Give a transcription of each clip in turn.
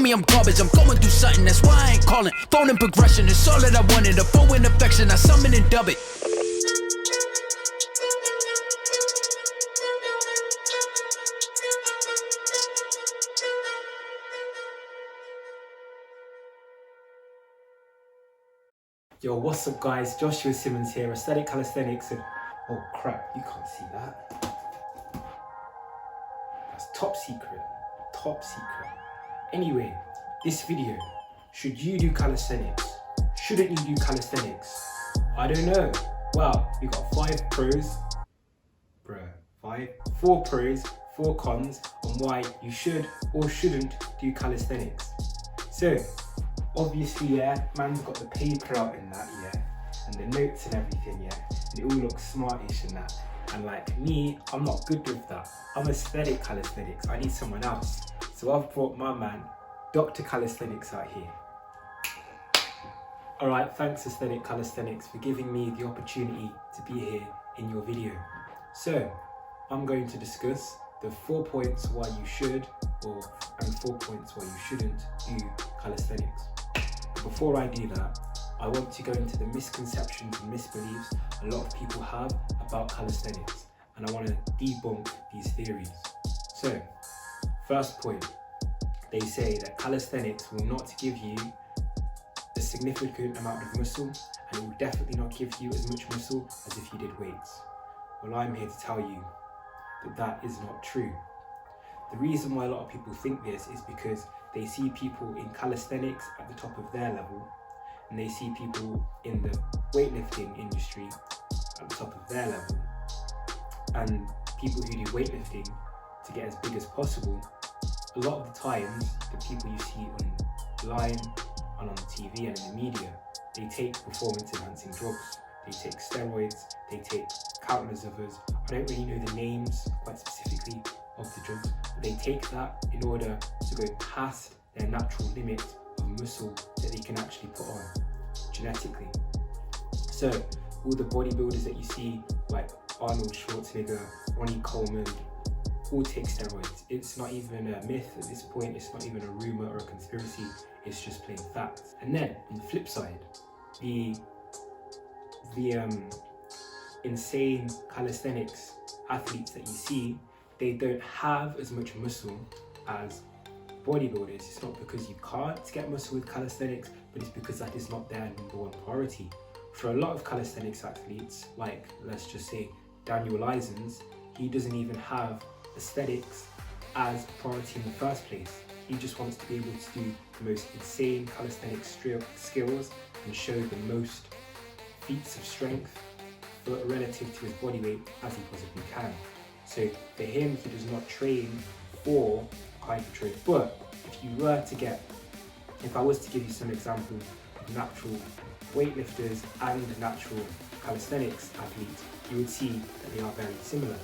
me I'm garbage, I'm going through something, that's why I ain't calling. Phone and progression, it's all that I wanted. A phone and affection, I summon and dub it. Yo, what's up guys? Joshua Simmons here, Aesthetic Calisthenics, and oh crap, you can't see that. That's top secret, top secret. Anyway, this video, should you do calisthenics? Shouldn't you do calisthenics? I don't know. Well, we got 5 pros, four pros, 4 cons on why you should or shouldn't do calisthenics. So, obviously, yeah, man's got the paper out in that, yeah, and the notes and everything, yeah, and it all looks smartish and that. And like me, I'm not good with that. I'm aesthetic calisthenics. I need someone else. So I've brought my man, Dr. Calisthenics, out here. Alright, thanks Aesthetic Calisthenics for giving me the opportunity to be here in your video. So, I'm going to discuss the 4 points why you should and 4 points why you shouldn't do calisthenics. Before I do that, I want to go into the misconceptions and misbeliefs a lot of people have about calisthenics, and I want to debunk these theories. So, first point, they say that calisthenics will not give you a significant amount of muscle, and it will definitely not give you as much muscle as if you did weights. Well, I'm here to tell you that that is not true. The reason why a lot of people think this is because they see people in calisthenics at the top of their level, and they see people in the weightlifting industry at the top of their level, and people who do weightlifting to get as big as possible. A lot of the times, the people you see online and on the TV and in the media, they take performance enhancing drugs, they take steroids, they take countless others. I don't really know the names quite specifically of the drugs, but they take that in order to go past their natural limit of muscle that they can actually put on genetically. So all the bodybuilders that you see, like Arnold Schwarzenegger, Ronnie Coleman, all take steroids. It's not even a myth at this point, it's not even a rumor or a conspiracy, it's just plain fact. And then on the flip side, the insane calisthenics athletes that you see, they don't have as much muscle as bodybuilders. It's not because you can't get muscle with calisthenics, but it's because that is not their #1 priority. For a lot of calisthenics athletes, like let's just say Daniel Isons, he doesn't even have aesthetics as a priority in the first place. He just wants to be able to do the most insane calisthenic skills and show the most feats of strength relative to his body weight as he possibly can. So for him, he does not train for hypertrophy. But if I was to give you some examples of natural weightlifters and natural calisthenics athletes, you would see that they are very similar.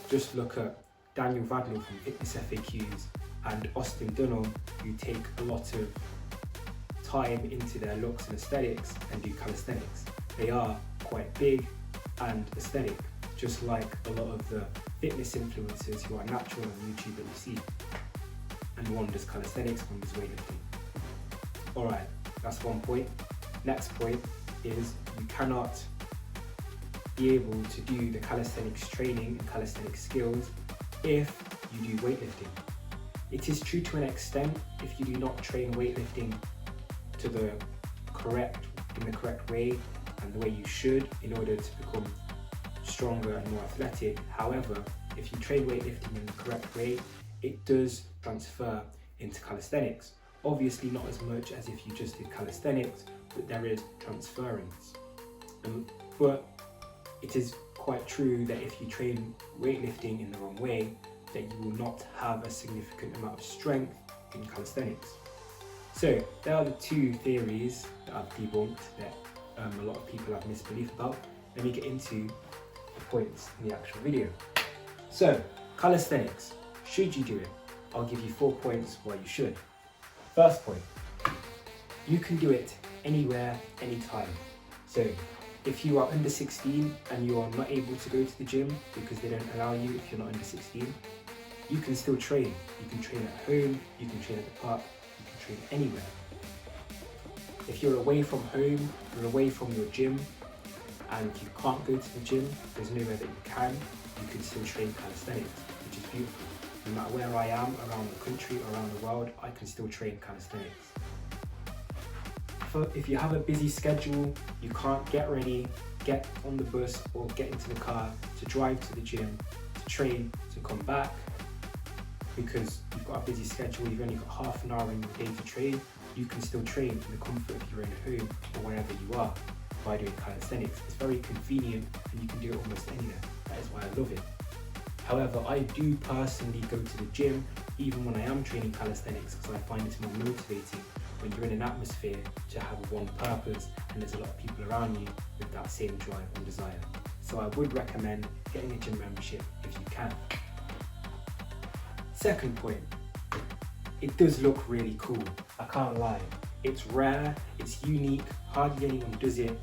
Just look at Daniel Vadlin from Fitness FAQs and Austin Dunham, who take a lot of time into their looks and aesthetics and do calisthenics. They are quite big and aesthetic, just like a lot of the fitness influencers who are natural on YouTube that we see. And one does calisthenics, one does weightlifting. Alright, that's one point. Next point is you cannot be able to do the calisthenics training and calisthenics skills if you do weightlifting. It is true to an extent if you do not train weightlifting in the correct way and the way you should in order to become stronger and more athletic. However, if you train weightlifting in the correct way, it does transfer into calisthenics. Obviously not as much as if you just did calisthenics, but there is transference. But it is quite true that if you train weightlifting in the wrong way, that you will not have a significant amount of strength in calisthenics. So there are the 2 theories that I've debunked that a lot of people have misbelief about. Let me get into the points in the actual video. So, calisthenics, should you do it? I'll give you 4 points why you should. First point, you can do it anywhere, anytime. So, if you are under 16 and you are not able to go to the gym because they don't allow you if you're not under 16, you can still train. You can train at home, you can train at the park, you can train anywhere. If you're away from home, you're away from your gym, and you can't go to the gym, there's nowhere that you can still train calisthenics, which is beautiful. No matter where I am around the country, around the world, I can still train calisthenics. If you have a busy schedule, you can't get ready, get on the bus or get into the car to drive to the gym, to train, to come back, because you've got a busy schedule, you've only got half an hour in your day to train, you can still train in the comfort of your own home or wherever you are by doing calisthenics. It's very convenient and you can do it almost anywhere. That is why I love it. However, I do personally go to the gym even when I am training calisthenics, because I find it's more motivating when you're in an atmosphere to have one purpose and there's a lot of people around you with that same drive and desire. So I would recommend getting a gym membership if you can. Second point, it does look really cool. I can't lie. It's rare, it's unique, hardly anyone does it.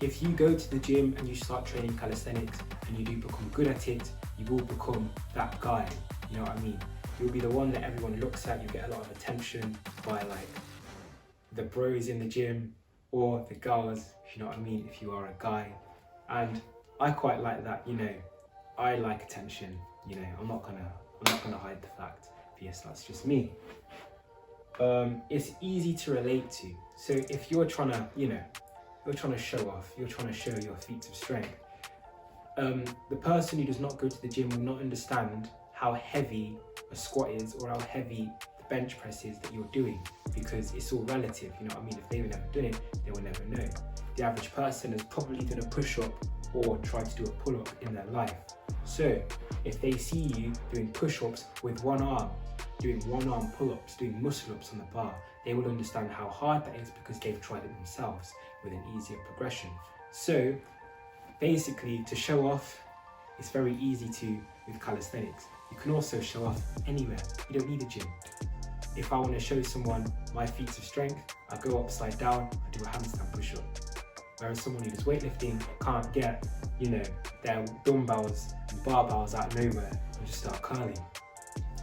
If you go to the gym and you start training calisthenics and you do become good at it, you will become that guy, you know what I mean? You'll be the one that everyone looks at, you get a lot of attention by like the bros in the gym or the girls, if you know what I mean, if you are a guy. And I quite like that, you know, I like attention, you know, I'm not gonna hide the fact. Yes, that's just me. It's easy to relate to. So if you're trying to, you know, you're trying to show off, you're trying to show your feats of strength, the person who does not go to the gym will not understand how heavy a squat is or how heavy the bench press is that you're doing, because it's all relative, you know what I mean? If they've never done it, they will never know. The average person has probably done a push-up or tried to do a pull-up in their life. So if they see you doing push-ups with one arm, doing one-arm pull-ups, doing muscle-ups on the bar, they will understand how hard that is because they've tried it themselves with an easier progression. So basically, to show off, it's very easy to with calisthenics. You can also show off anywhere. You don't need a gym. If I want to show someone my feats of strength, I go upside down, I do a handstand push-up. Whereas someone who does weightlifting can't get, you know, their dumbbells and barbells out of nowhere and just start curling.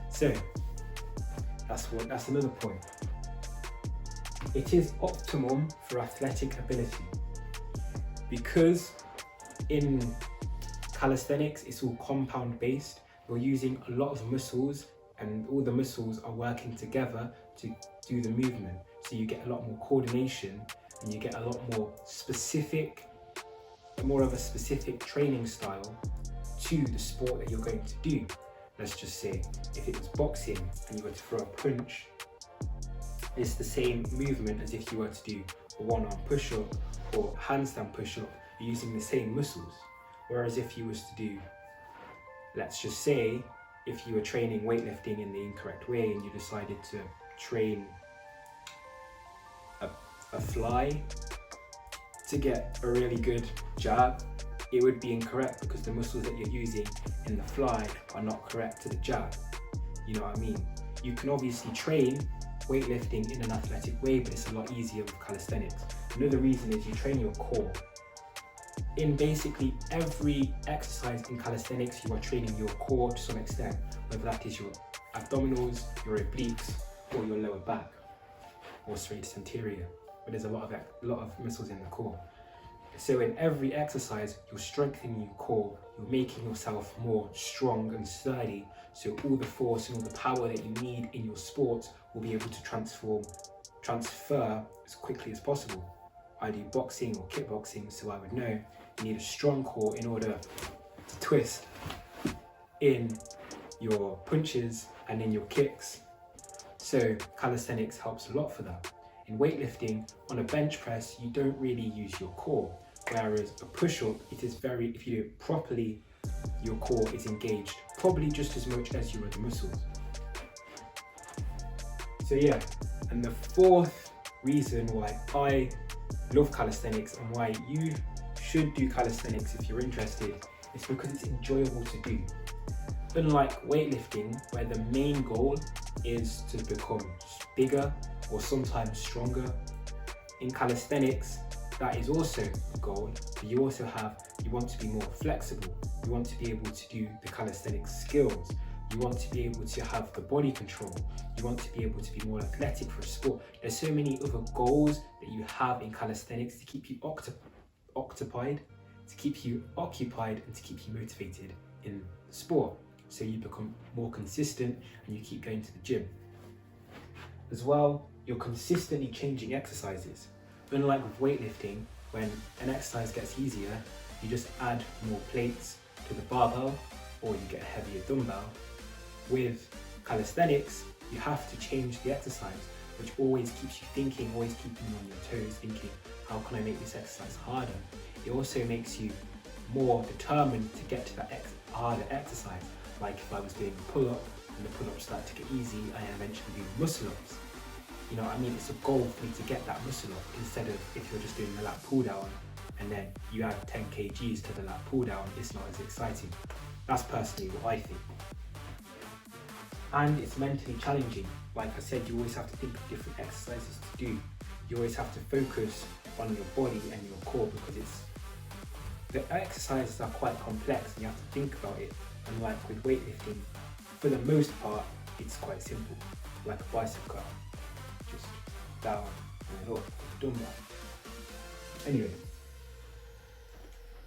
So that's another point. It is optimum for athletic ability, because in calisthenics it's all compound based. You're using a lot of muscles and all the muscles are working together to do the movement. So you get a lot more coordination and you get a lot more specific, more of a specific training style to the sport that you're going to do. Let's just say if it was boxing and you were to throw a punch, it's the same movement as if you were to do a one-arm push-up or handstand push-up. You're using the same muscles. Whereas if you was to do, let's just say, if you were training weightlifting in the incorrect way and you decided to train a fly to get a really good jab, it would be incorrect because the muscles that you're using in the fly are not correct to the jab. You know what I mean? You can obviously train weightlifting in an athletic way, but it's a lot easier with calisthenics. Another reason is you train your core. In basically every exercise in calisthenics, you are training your core to some extent, whether that is your abdominals, your obliques, or your lower back, or serratus anterior. But there's a lot of muscles in the core. So in every exercise, you're strengthening your core, you're making yourself more strong and sturdy, so all the force and all the power that you need in your sport will be able to transfer as quickly as possible. I do boxing or kickboxing, so I would know you need a strong core in order to twist in your punches and in your kicks. So calisthenics helps a lot for that. In weightlifting, on a bench press, you don't really use your core. Whereas a push-up, it is very, if you do it properly, your core is engaged, probably just as much as your other muscles. So yeah, and the fourth reason why I love calisthenics and why you should do calisthenics if you're interested is because it's enjoyable to do. Unlike weightlifting, where the main goal is to become bigger or sometimes stronger, in calisthenics that is also a goal, but you want to be more flexible. You want to be able to do the calisthenics skills. You want to be able to have the body control. You want to be able to be more athletic for a sport. There's so many other goals that you have in calisthenics to keep you occupied, and to keep you motivated in the sport. So you become more consistent and you keep going to the gym. As well, you're consistently changing exercises. Unlike with weightlifting, when an exercise gets easier, you just add more plates to the barbell or you get a heavier dumbbell. With calisthenics, you have to change the exercise, which always keeps you thinking, always keeping you on your toes, thinking, how can I make this exercise harder? It also makes you more determined to get to that harder exercise. Like if I was doing a pull-up and the pull-ups start to get easy, I eventually do muscle-ups. You know what I mean? It's a goal for me to get that muscle up instead of if you're just doing the lat pull down and then you add 10 kgs to the lat pull down, it's not as exciting. That's personally what I think. And it's mentally challenging. Like I said, you always have to think of different exercises to do. You always have to focus on your body and your core because the exercises are quite complex and you have to think about it. And like with weightlifting, for the most part, it's quite simple, like a bicep curl, just down and up, dumbbell. Anyway,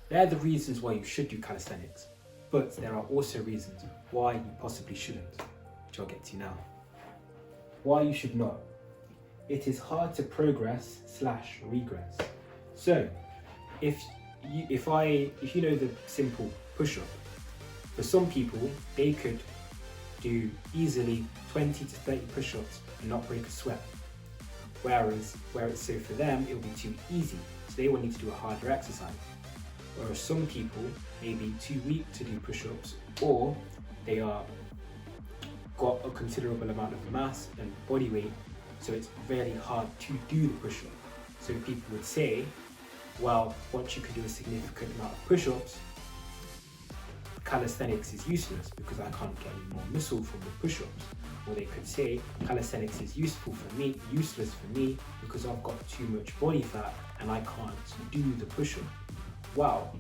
they're the reasons why you should do calisthenics, but there are also reasons why you possibly shouldn't, which I'll get to now. Why you should not. It is hard to progress/regress. So, if you know the simple push-up, for some people, they could do easily 20 to 30 push-ups and not break a sweat. Whereas so for them, it will be too easy, so they will need to do a harder exercise. Whereas some people may be too weak to do push-ups, or they are got a considerable amount of mass and body weight, so it's very hard to do the push-up. So people would say, well, once you can do a significant amount of push-ups, calisthenics is useless because I can't get any more muscle from the push-ups. Or they could say calisthenics is useless for me because I've got too much body fat and I can't do the push-up. Wow,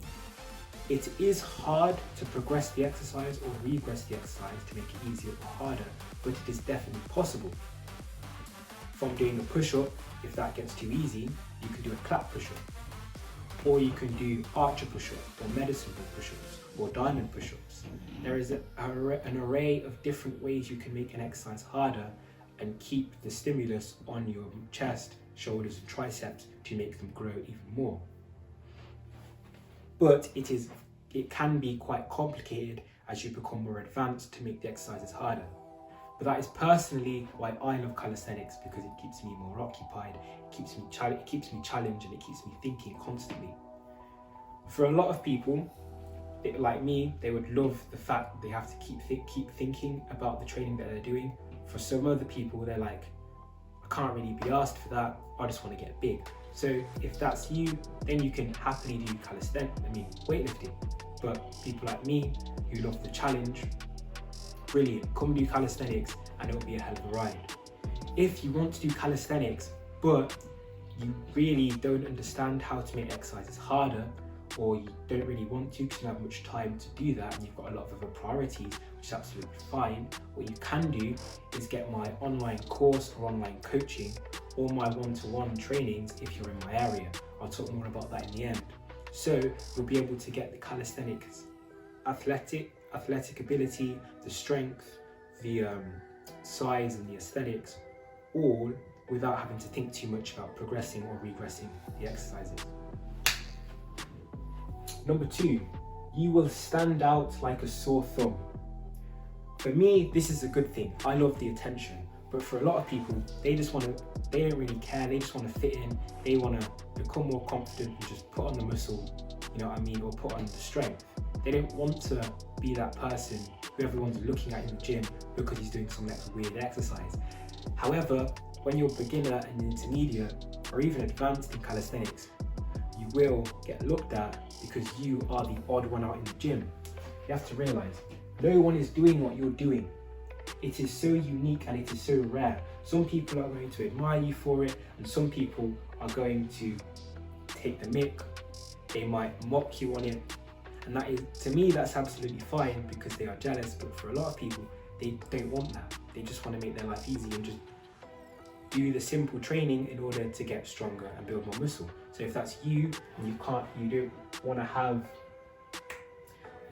it is hard to progress the exercise or regress the exercise to make it easier or harder, but it is definitely possible. From doing a push-up, if that gets too easy, you can do a clap push-up. Or you can do archer push-ups or medicine ball push-ups or diamond push-ups. There is an array of different ways you can make an exercise harder and keep the stimulus on your chest, shoulders and triceps to make them grow even more. But it can be quite complicated as you become more advanced to make the exercises harder. But that is personally why I love calisthenics, because it keeps me more occupied, it keeps me challenged, and it keeps me thinking constantly. For a lot of people, like me, they would love the fact that they have to keep thinking about the training that they're doing. For some other people, they're like, I can't really be asked for that, I just want to get big. So if that's you, then you can happily do weightlifting. But people like me, who love the challenge, brilliant, come do calisthenics and it'll be a hell of a ride. If you want to do calisthenics, but you really don't understand how to make exercises harder, or you don't really want to because you don't have much time to do that and you've got a lot of other priorities, which is absolutely fine, what you can do is get my online course or online coaching or my one-to-one trainings if you're in my area. I'll talk more about that in the end. So you'll be able to get the calisthenics athletic ability, the strength, the size and the aesthetics, all without having to think too much about progressing or regressing the exercises. Number 2, you will stand out like a sore thumb. For me, this is a good thing. I love the attention, but for a lot of people, they don't really care. They just want to fit in. They want to become more confident and just put on the muscle, or put on the strength. They don't want to be that person who everyone's looking at in the gym because he's doing some weird exercise. However, when you're beginner and intermediate or even advanced in calisthenics, you will get looked at because you are the odd one out in the gym. You have to realize no one is doing what you're doing. It is so unique and it is so rare. Some people are going to admire you for it, and some people are going to take the mick. They might mock you on it, And that is, to me, that's absolutely fine because they are jealous. But for a lot of people, they don't want that. They just want to make their life easy and just do the simple training in order to get stronger and build more muscle. So if that's you and you don't want to have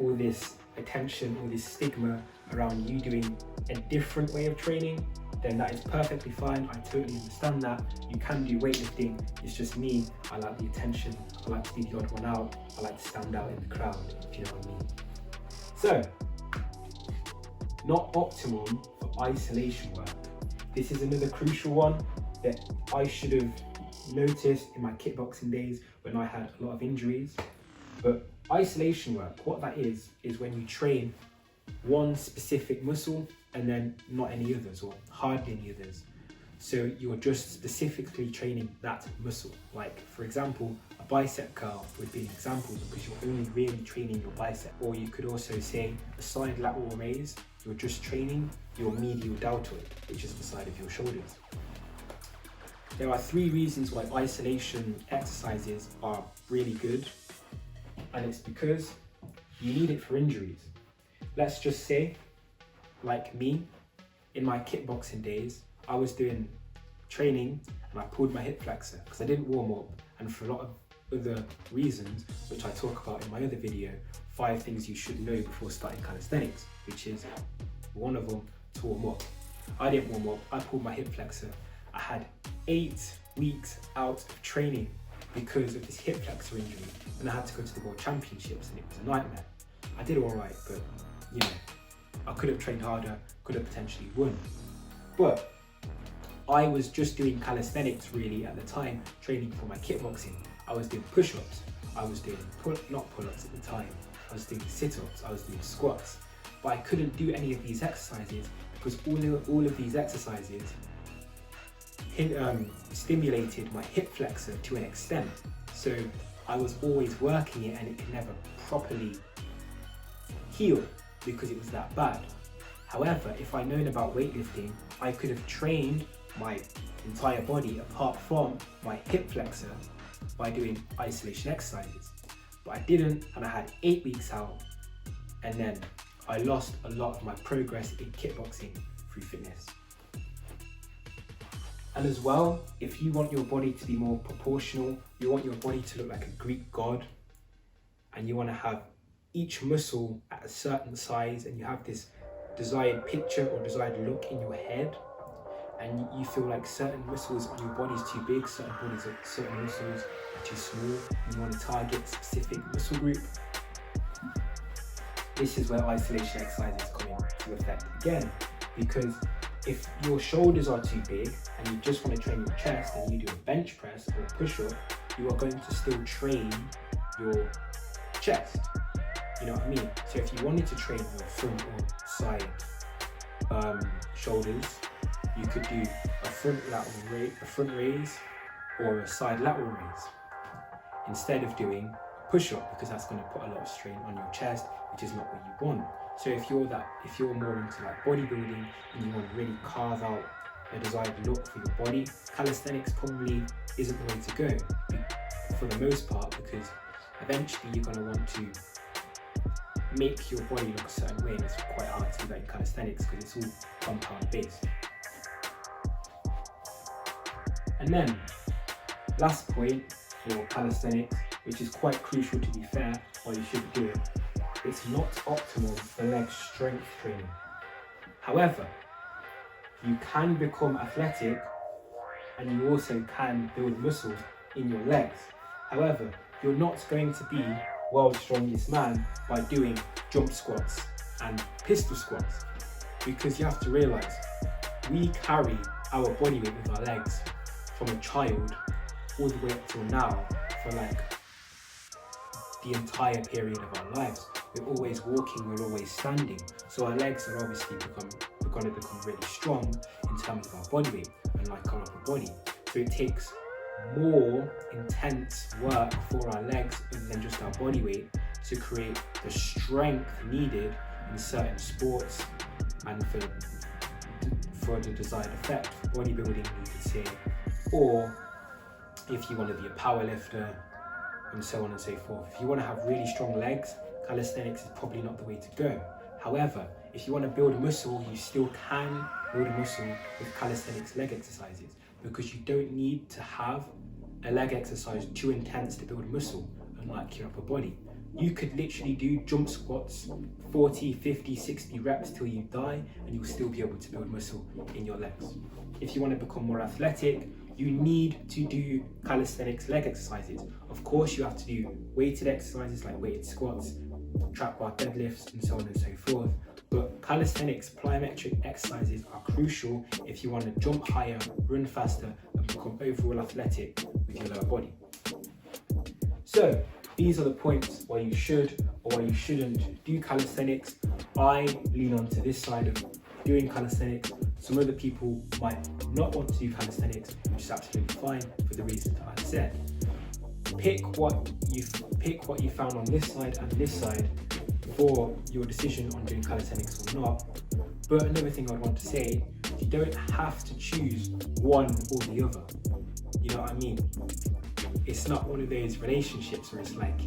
all this attention, all this stigma around you doing a different way of training, then that is perfectly fine. I totally understand that. You can do weightlifting. It's just me, I like the attention. I like to be the odd one out. I like to stand out in the crowd, if you know what I mean. So, not optimum for isolation work. This is another crucial one that I should have noticed in my kickboxing days when I had a lot of injuries. But isolation work, what that is when you train one specific muscle and then not any others, or hardly any others. So you're just specifically training that muscle. Like, for example, a bicep curl would be an example because you're only really training your bicep. Or you could also say a side lateral raise, you're just training your medial deltoid, which is the side of your shoulders. There are 3 reasons why isolation exercises are really good, and it's because you need it for injuries. Let's just say, like me, in my kickboxing days, I was doing training and I pulled my hip flexor because I didn't warm up, and for a lot of other reasons, which I talk about in my other video, 5 things you should know before starting calisthenics, which is one of them, to warm up. I didn't warm up, I pulled my hip flexor. I had 8 weeks out of training because of this hip flexor injury, and I had to go to the World Championships, and it was a nightmare. I did all right, but you know, I could have trained harder, could have potentially won. But I was just doing calisthenics really at the time, training for my kickboxing. I was doing push-ups, I was doing not pull-ups at the time, I was doing sit-ups, I was doing squats. But I couldn't do any of these exercises because all of these exercises stimulated my hip flexor to an extent. So I was always working it and it could never properly heal because it was that bad. However, if I'd known about weightlifting, I could have trained my entire body apart from my hip flexor by doing isolation exercises. But I didn't, and I had 8 weeks out, and then I lost a lot of my progress in kickboxing through fitness. And as well, if you want your body to be more proportional, you want your body to look like a Greek god, and you want to have each muscle at a certain size, and you have this desired picture or desired look in your head, and you feel like certain muscles on your body is too big, certain muscles are too small, and you want to target a specific muscle group, this is where isolation exercises come into effect again. Because if your shoulders are too big and you just want to train your chest and you do a bench press or a push-up, you are going to still train your chest. You know what I mean? So if you wanted to train your front or side shoulders, you could do a front raise or a side lateral raise instead of doing a push-up, because that's going to put a lot of strain on your chest, which is not what you want. So if you're more into like bodybuilding and you want to really carve out a desired look for your body, calisthenics probably isn't the way to go for the most part, because eventually you're going to want to make your body look a certain way, and it's quite hard to do that in calisthenics because it's all compound based. And then last point for calisthenics, which is quite crucial to be fair, why you should do it, it's not optimal for leg strength training. However, you can become athletic and you also can build muscles in your legs. However, you're not going to be world's strongest man by doing jump squats and pistol squats, because you have to realize we carry our body weight with our legs from a child all the way up till now for like the entire period of our lives. We're always walking, we're always standing. So our legs are obviously going to become really strong in terms of our body weight and like our upper body. So it takes more intense work for our legs other than just our body weight to create the strength needed in certain sports and for the desired effect. For bodybuilding, you could say, or if you want to be a power lifter and so on and so forth. If you want to have really strong legs, calisthenics is probably not the way to go. However, if you want to build muscle, you still can build muscle with calisthenics leg exercises, because you don't need to have a leg exercise too intense to build muscle, unlike your upper body. You could literally do jump squats 40, 50, 60 reps till you die, and you'll still be able to build muscle in your legs. If you want to become more athletic, you need to do calisthenics leg exercises. Of course, you have to do weighted exercises like weighted squats, trap bar deadlifts, and so on and so forth. But calisthenics plyometric exercises are crucial if you want to jump higher, run faster, and become overall athletic with your lower body. So these are the points why you should or why you shouldn't do calisthenics. I lean onto this side of doing calisthenics. Some other people might not want to do calisthenics, which is absolutely fine for the reasons that I said. Pick what you found on this side and this side for your decision on doing calisthenics or not. But another thing I'd want to say, you don't have to choose one or the other. You know what I mean? It's not one of those relationships where it's like,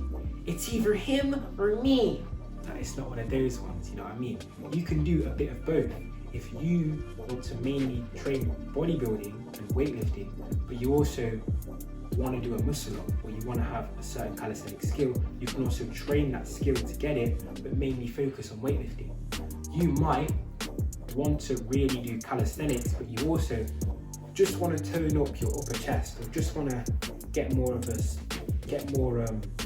it's either him or me. No, it's not one of those ones, you know what I mean? You can do a bit of both. If you want to mainly train bodybuilding and weightlifting, but you also want to do a muscle up, or you want to have a certain calisthenic skill, you can also train that skill to get it, but mainly focus on weightlifting. You might want to really do calisthenics, but you also just want to tone up your upper chest, or just want to get more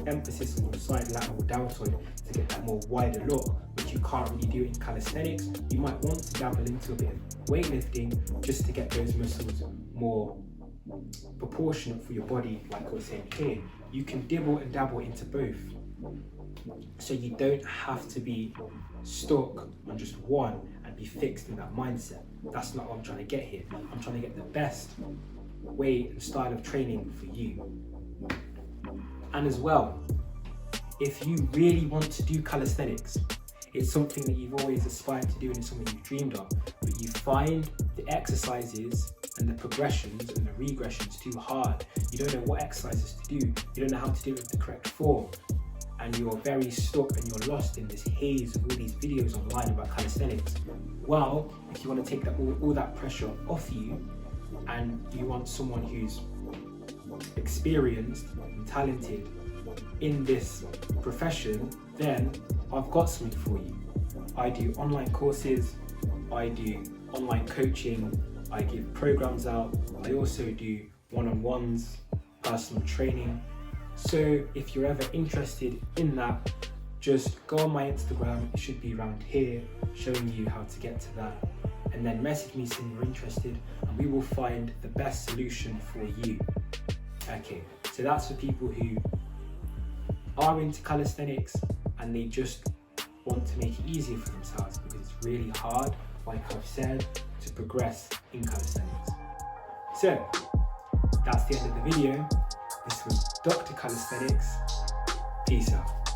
emphasis on your side lateral deltoid to get that more wider look, which you can't really do in calisthenics. You might want to dabble into a bit of weightlifting just to get those muscles more proportionate for your body. Like I was saying here, you can dibble and dabble into both, so you don't have to be stuck on just one and be fixed in that mindset. That's not what I'm trying to get here. I'm trying to get the best way and style of training for you. And as well, if you really want to do calisthenics, it's something that you've always aspired to do and it's something you've dreamed of, but you find the exercises and the progressions and the regressions too hard. You don't know what exercises to do, you don't know how to do it with the correct form, and you're very stuck and you're lost in this haze of all these videos online about calisthenics. Well, if you want to take all that pressure off you, and you want someone who's experienced and talented in this profession, then I've got something for you. I do online courses, I do online coaching, I give programs out, I also do one-on-ones, personal training. So if you're ever interested in that, just go on my Instagram, it should be around here, showing you how to get to that, and then message me saying you're interested, and we will find the best solution for you. Okay, so that's for people who are into calisthenics and they just want to make it easier for themselves, because it's really hard, like I've said, to progress in calisthenics. So that's the end of the video. This was Dr. Calisthenics. Peace out.